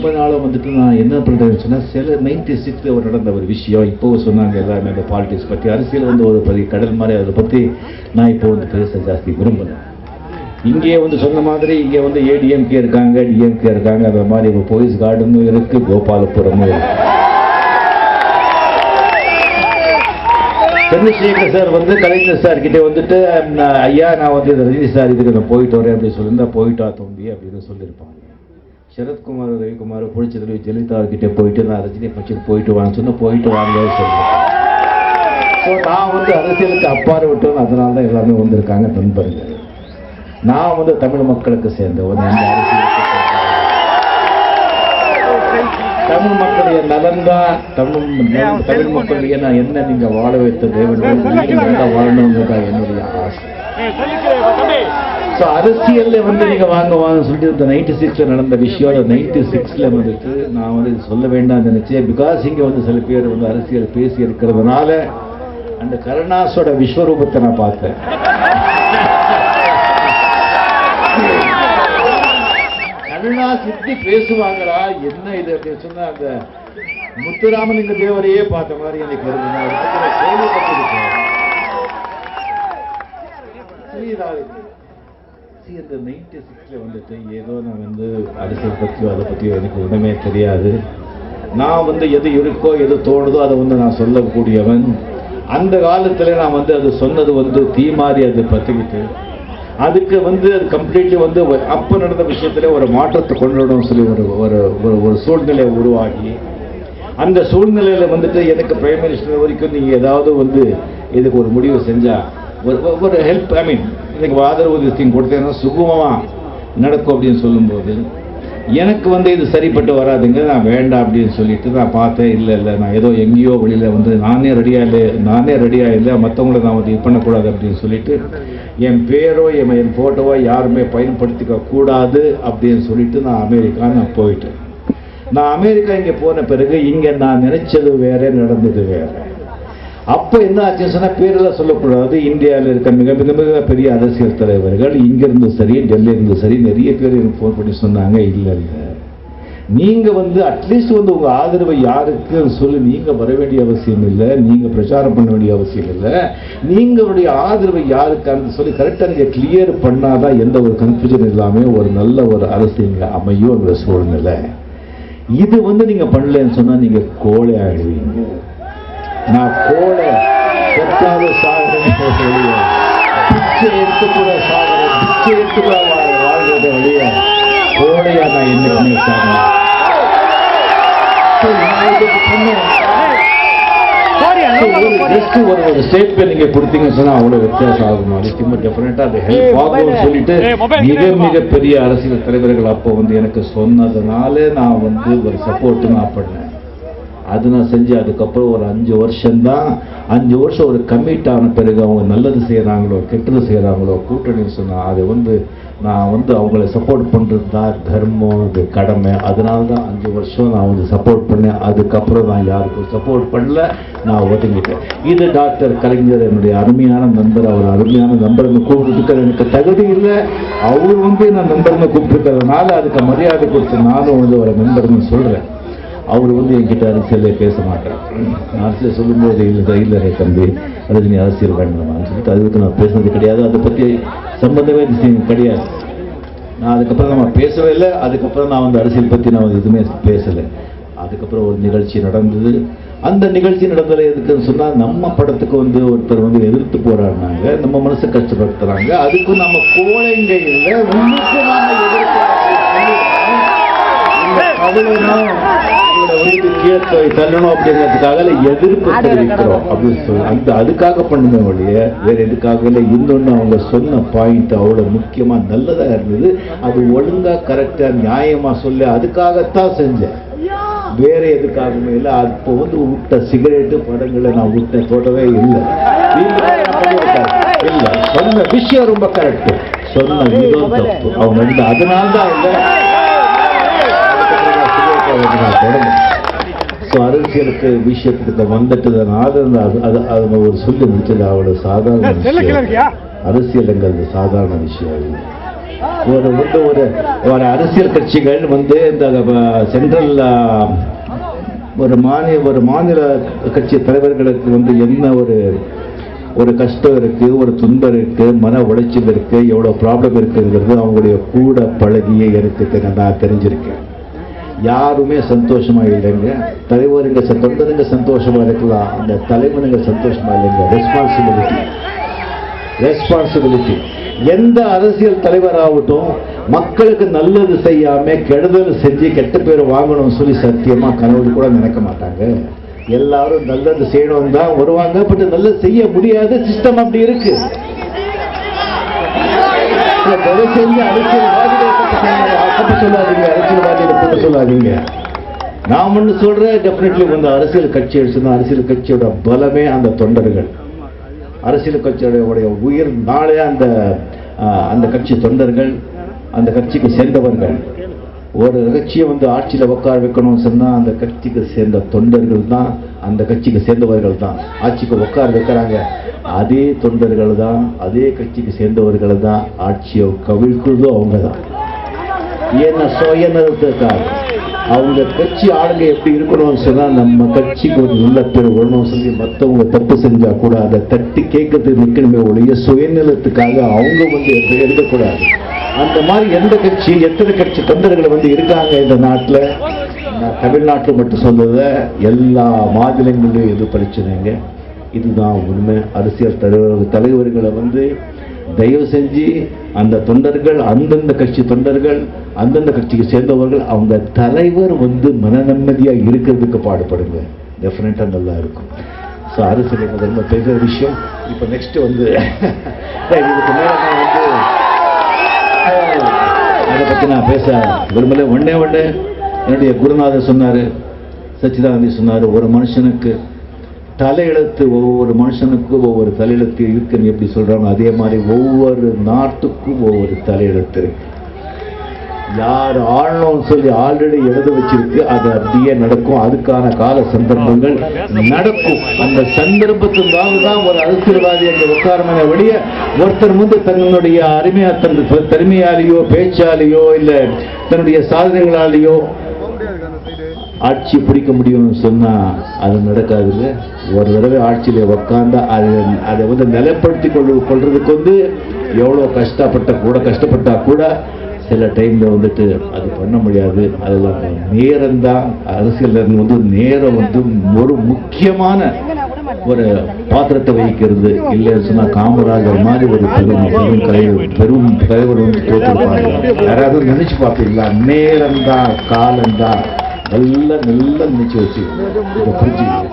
ரொம்ப நாளாக வந்துட்டு நான் என்ன பண்ணுறேன்னு சொன்னால் சில 96 நடந்த ஒரு விஷயம் இப்போ சொன்னாங்க எல்லாருமே அந்த பாலிடிக்ஸ் பற்றி. அரசியல் வந்து ஒரு பெரிய கடல் மாதிரி, அதை பற்றி நான் இப்போ வந்து பேச ஜாஸ்தி விரும்புகிறேன். இங்கே வந்து சொன்ன மாதிரி இங்கே வந்து ஏடிஎம்கே இருக்காங்க, டிஎம்கே இருக்காங்க, அந்த மாதிரி இப்போ போலீஸ் கார்டனும் இருக்குது, கோபாலபுரமும் இருக்குது. சந்திரசேகர் சார் வந்து கலைஞர் சார் கிட்டே வந்துட்டு ஐயா நான் வந்து ரஜினி சார் இதுக்கு நான் போயிட்டு வரேன் அப்படின்னு சொல்லியிருந்தா போயிட்டா தம்பி அப்படின்னு சொல்லியிருப்பாங்க. சரத்குமார், ரவிக்குமார், புளிச்சதவி, ஜெயலலிதா கிட்டே போயிட்டு நான் ரஜினி பட்சத்துக்கு போயிட்டு வாங்க சொன்னால் போயிட்டு வாங்க சொல்லுவேன். ஸோ நான் வந்து அரசியலுக்கு அப்பாறு விட்டோன்னு அதனால தான் எல்லாமே வந்திருக்காங்க நண்பர்கள். நான் வந்து தமிழ் மக்களுக்கு சேர்ந்தவன். தமிழ் மக்களுடைய நலன் தான் தமிழ் மக்களுடைய நான் என்ன நீங்க வாழ வைத்த தேவன் நல்லா வாழணுங்கிறதா என்னுடைய ஆசை. ஸோ அரசியல்ல வந்து நீங்க வாங்க சொல்லிட்டு இந்த 96 நடந்த விஷயம், 96 வந்துட்டு நான் வந்து சொல்ல வேண்டாம்னு நினைச்சேன். பிகாஸ் இங்க வந்து சில பேர் வந்து அரசியல் பேசி இருக்கிறதுனால அந்த கருணாஸோட விஸ்வரூபத்தை நான் பார்த்தேன். கருணா சித்தி பேசுவாங்களா என்ன இது அப்படின்னு சொன்னா அந்த முத்துராமலிங்க தேவரையே பார்த்த மாதிரி எனக்கு இந்த 96 வந்துட்டு ஏதோ நான் வந்து அரசியல் பற்றியோ அதை பற்றியோ எனக்கு ஒன்றுமே தெரியாது. நான் வந்து எது இருக்கோ எது தோணுதோ அதை வந்து நான் சொல்லக்கூடியவன். அந்த காலத்தில் நான் வந்து அது சொன்னது வந்து தீ மாதிரி அது பற்றிக்கிட்டு அதுக்கு வந்து அது கம்ப்ளீட்லி வந்து அப்போ நடந்த விஷயத்துல ஒரு மாற்றத்தை கொண்டு வரணும்னு சொல்லி ஒரு சூழ்நிலை உருவாகி அந்த சூழ்நிலையில வந்துட்டு எனக்கு பிரைம் மினிஸ்டர் வரைக்கும் நீங்கள் ஏதாவது வந்து இதுக்கு ஒரு முடிவு செஞ்சால் ஒரு ஹெல்ப், ஐ மீன் எனக்கு ஆதரவு திங் கொடுத்தேன்னா சுகமாக நடக்கும் அப்படின்னு சொல்லும்போது எனக்கு வந்து இது சரிப்பட்டு வராதுங்க, நான் வேண்டாம் அப்படின்னு சொல்லிட்டு நான் பார்த்தேன். இல்லை நான் ஏதோ எங்கேயோ வெளியில் வந்து நானே ரெடியாக இல்லை மற்றவங்கள நான் வந்து இது பண்ணக்கூடாது அப்படின்னு சொல்லிட்டு என் பேரோ என் ஃபோட்டோவோ யாருமே பயன்படுத்திக்க கூடாது அப்படின்னு சொல்லிட்டு நான் அமெரிக்கா போயிட்டேன். நான் அமெரிக்கா இங்கே போன பிறகு இங்கே நான் நினைச்சது வேற, நடந்தது வேற. அப்போ என்ன ஆச்சுன்னு சொன்னால் பேரெல்லாம் சொல்லக்கூடாது. இந்தியாவில் இருக்க மிக மிக மிக பெரிய அரசியல் தலைவர்கள் இங்கிருந்து சரி டெல்லியிருந்து சரி நிறைய பேர் எனக்கு ஃபோன் பண்ணி சொன்னாங்க, இல்லை நீங்கள் வந்து அட்லீஸ்ட் வந்து உங்கள் ஆதரவை யாருக்கு சொல்லி நீங்கள் வர வேண்டிய அவசியம் இல்லை, நீங்கள் பிரச்சாரம் பண்ண வேண்டிய அவசியம் இல்லை, நீங்களுடைய ஆதரவை யாருக்கான்னு சொல்லி கரெக்டாக நீங்கள் கிளியர் பண்ணாதான் எந்த ஒரு கன்ஃபியூஷன் இல்லாமல் ஒரு நல்ல ஒரு அரசியல் அமையும் அந்த சூழ்நிலை. இது வந்து நீங்கள் பண்ணலன்னு சொன்னால் நீங்கள் கோழை ஆகிடுவீங்க. நான் கோழை செத்தாத சாகிறேன், பிச்சை எடுத்துக்கூட சாகிறேன், பிச்சை எடுத்துக்கூட வாழ்றத வழிய கோழையா நான் என்னைக்குமே சாகிறேன். ஒரு ஸ்டேட்மெண்ட் நீங்க கொடுத்தீங்கன்னு சொன்னா அவ்வளவு வித்தியாசம் ஆகுமா? நிச்சயமா டெஃபினட்டா அது ஹெல்ப் ஆகும்னு சொல்லிட்டு மிக மிக பெரிய அரசியல் தலைவர்கள் அப்போ வந்து எனக்கு சொன்னதுனால நான் வந்து ஒரு சப்போர்ட் நான் பண்ணேன். அது நான் செஞ்சு அதுக்கப்புறம் ஒரு 5 வருஷம்தான். 5 வருஷம் ஒரு கமிட் ஆன பிறகு அவங்க நல்லது செய்கிறாங்களோ கெட்டது செய்கிறாங்களோ கூட்டணி சொன்னால் அது வந்து நான் வந்து அவங்கள சப்போர்ட் பண்ணுறது தான் தர்மம், இது கடமை. அதனால தான் 5 வருஷம் நான் வந்து சப்போர்ட் பண்ணேன். அதுக்கப்புறம் நான் யாருக்கும் சப்போர்ட் பண்ணல, நான் ஒதுங்கிட்டேன். இது டாக்டர் கலைஞர் என்னுடைய அருமையான நண்பர். அவர் அருமையான நண்பர்னு கூப்பிட்டுருக்காரு. எனக்கு தகுதி இல்லை, அவர் வந்து நான் நண்பர்னு கூப்பிட்டுருக்கிறதுனால அதுக்கு மரியாதை கொடுத்து நானும் வந்து ஒரு நண்பர்னு சொல்கிறேன். அவர் வந்து என்கிட்ட அரசியலே பேச மாட்டார். நான் அரசியல் சொல்லும்போது இல்லை தம்பி ரஜினி அரசியல் வேண்டாமான்னு சொல்லிட்டு அதுக்கு நான் பேசுனது கிடையாது. அதை பற்றி சம்பந்தமே கிடையாது. நான் அதுக்கப்புறம் நம்ம பேசவே இல்லை. அதுக்கப்புறம் நான் வந்து அரசியல் பற்றி நான் எதுவுமே பேசலை. அதுக்கப்புறம் ஒரு நிகழ்ச்சி நடந்தது. அந்த நிகழ்ச்சி நடந்தது எதுக்குன்னு சொன்னால் நம்ம படத்துக்கு வந்து ஒருத்தர் வந்து எதிர்த்து போராடினாங்க, நம்ம மனசை கஷ்டப்படுத்துறாங்க. அதுக்கும் நம்ம கோழைங்க இல்லை, உங்களுக்கு நாம தள்ளணும் அப்படிங்கிறதுக்காக எதிர்ப்பு தெரிவிக்கிறோம் அப்படின்னு சொல்லி அதுக்காக பண்ணுங்க வழிய வேற எதுக்காக இல்லை. இன்னொன்று அவங்க சொன்ன பாயிண்ட் அவ்வளோ முக்கியமாக நல்லதாக இருந்தது. அது ஒழுங்கா கரெக்டா நியாயமா சொல்லி அதுக்காகத்தான் செஞ்சேன், வேற எதுக்காகவே இல்லை. அப்போ வந்து விட்ட சிகரெட்டு படங்களை நான் விட்ட தொடவே இல்லை. இல்லை சொன்ன விஷயம் ரொம்ப கரெக்ட், சொன்ன விதம் தப்பு. அவங்க அதனால்தான் இல்லை அரசியலுக்கு விஷயத்துக்கு வந்துட்டதுனால அது ஒரு சொல்லி முடிச்சது அவ்வளவு சாதாரண விஷயம். அரசியலுங்கிறது சாதாரண விஷயம். ஒரு வந்து ஒரு அரசியல் கட்சிகள் வந்து இந்த சென்ட்ரல் ஒரு மாநில கட்சி தலைவர்களுக்கு வந்து என்ன ஒரு கஷ்டம் இருக்கு, ஒரு துன்பம் இருக்கு, மன உளைச்சல் இருக்கு, எவ்வளவு ப்ராப்ளம் இருக்குங்கிறது அவங்களுடைய கூட பழகியே எனக்கு நான் தெரிஞ்சிருக்கேன். யாருமே சந்தோஷமா இல்லைங்க. தலைவருங்க தொண்டருங்க சந்தோஷமா இருக்கலாம், அந்த தலைவனுங்க சந்தோஷமா இல்லைங்க. ரெஸ்பான்சிபிலிட்டி. எந்த அரசியல் தலைவராகட்டும் மக்களுக்கு நல்லது செய்யாம கெடுதல் செஞ்சு கெட்ட பேர் வாங்கணும்னு சொல்லி சத்தியமா கனவு கூட நினைக்க மாட்டாங்க. எல்லாரும் நல்லது செய்யணும் தான் வருவாங்க, பட் நல்லது செய்ய முடியாது. சிஸ்டம் அப்படி இருக்கு. அரசியல்வாதிகளை சொல்லாதீங்க. நான் ஒண்ணு சொல்றேன், டெஃபினெட்லி வந்து அரசியல் கட்சி எடுத்துனா அரசியல் கட்சியோட பலமே அந்த தொண்டர்கள். அரசியல் கட்சியோட உயிர் நாளே அந்த கட்சி தொண்டர்கள், அந்த கட்சிக்கு சேர்ந்தவர்கள். ஒரு கட்சியை வந்து ஆட்சியில் உட்கார வைக்கணும்னு சொன்னா அந்த கட்சிக்கு சேர்ந்த தொண்டர்கள் தான், அந்த கட்சிக்கு சேர்ந்தவர்கள் தான் ஆட்சிக்கு உட்கார வைக்கிறாங்க. அதே தொண்டர்கள் தான், அதே கட்சிக்கு சேர்ந்தவர்கள் தான் ஆட்சியை கவிழ்க்கிறதும் அவங்க தான். ஏன்னா சுயநலத்துக்காக அவங்க கட்சி ஆளுங்க எப்படி இருக்கணும்னு சொன்னா நம்ம கட்சிக்கு ஒரு நல்ல பேர் வரணும்னு சொல்லி மற்றவங்க தப்பு செஞ்சா கூட அதை தட்டி கேட்கறதுக்கு நிற்கணுமே ஒழிய சுயநலத்துக்காக அவங்க வந்து எடுக்கக்கூடாது. அந்த மாதிரி எந்த கட்சி எத்தனை கட்சி தொண்டர்களை வந்து இருக்காங்க இந்த நாட்டில். நான் தமிழ்நாட்டில் மட்டும் சொல்றத எல்லா மாநிலங்களிலும் எது பிரச்சனைங்க. இதுதான் உண்மை. அரசியல் தலைவர்களை வந்து தயவு செஞ்சு அந்த தொண்டர்கள், அந்தந்த கட்சி தொண்டர்கள், அந்தந்த கட்சிக்கு சேர்ந்தவர்கள், அவங்க தலைவர் வந்து மன நிம்மதியா இருக்கிறதுக்கு பாடுபடுங்க. டெஃபினட்டா நல்லா இருக்கும். ஸோ அரசியல் ரொம்ப பெரிய விஷயம். இப்போ நெக்ஸ்ட் வந்து இதுக்கு மேல நான் வந்து அதை பற்றி நான் பேச விரும்பல. ஒன்னே என்னுடைய குருநாதர் சொன்னாரு, சச்சிதானந்தி சொன்னாரு, ஒரு மனுஷனுக்கு தலையெழுத்து, ஒவ்வொரு மனுஷனுக்கும் ஒவ்வொரு தலையெழுத்து இருக்குன்னு எப்படி சொல்றாங்க, அதே மாதிரி ஒவ்வொரு நாட்டுக்கும் ஒவ்வொரு தலையெழுத்து இருக்கு. யார் ஆளணும்னு சொல்லி ஆல்ரெடி எழுத வச்சிருக்கு, அது அப்படியே நடக்கும். அதுக்கான கால சந்தர்ப்பங்கள் நடக்கும். அந்த சந்தர்ப்பத்திற்காக தான் ஒரு அரசியல்வாதி அந்த உட்காரமான வழிய ஒருத்தர் வந்து தன்னுடைய அருமையா தன்மையாலேயோ பேச்சாலேயோ இல்ல தன்னுடைய சாதனைகளாலேயோ ஆட்சி பிடிக்க முடியும்னு சொன்னா அது நடக்காதுங்க. ஒரு தடவை ஆட்சியில உட்கார்ந்தா அதை வந்து நிலைப்படுத்தி கொள்றதுக்கு வந்து எவ்வளவு கஷ்டப்பட்டா கூட சில டைம்ல வந்துட்டு அது பண்ண முடியாது. அதெல்லாம் நேரம்தான். அரசியல் வந்து நேரம் வந்து ஒரு முக்கியமான ஒரு பாத்திரத்தை வகிக்கிறது. இல்லைன்னு சொன்னா காமராஜர் மாதிரி ஒரு பெரும் தலைவர் வந்து தோற்றுப்பாங்க. யாராவது நினைச்சு பார்த்தீங்களா? நேரம்தான், காலம்தான். நல்லா நினைச்சு வச்சு புரிஞ்சுக்கணும்.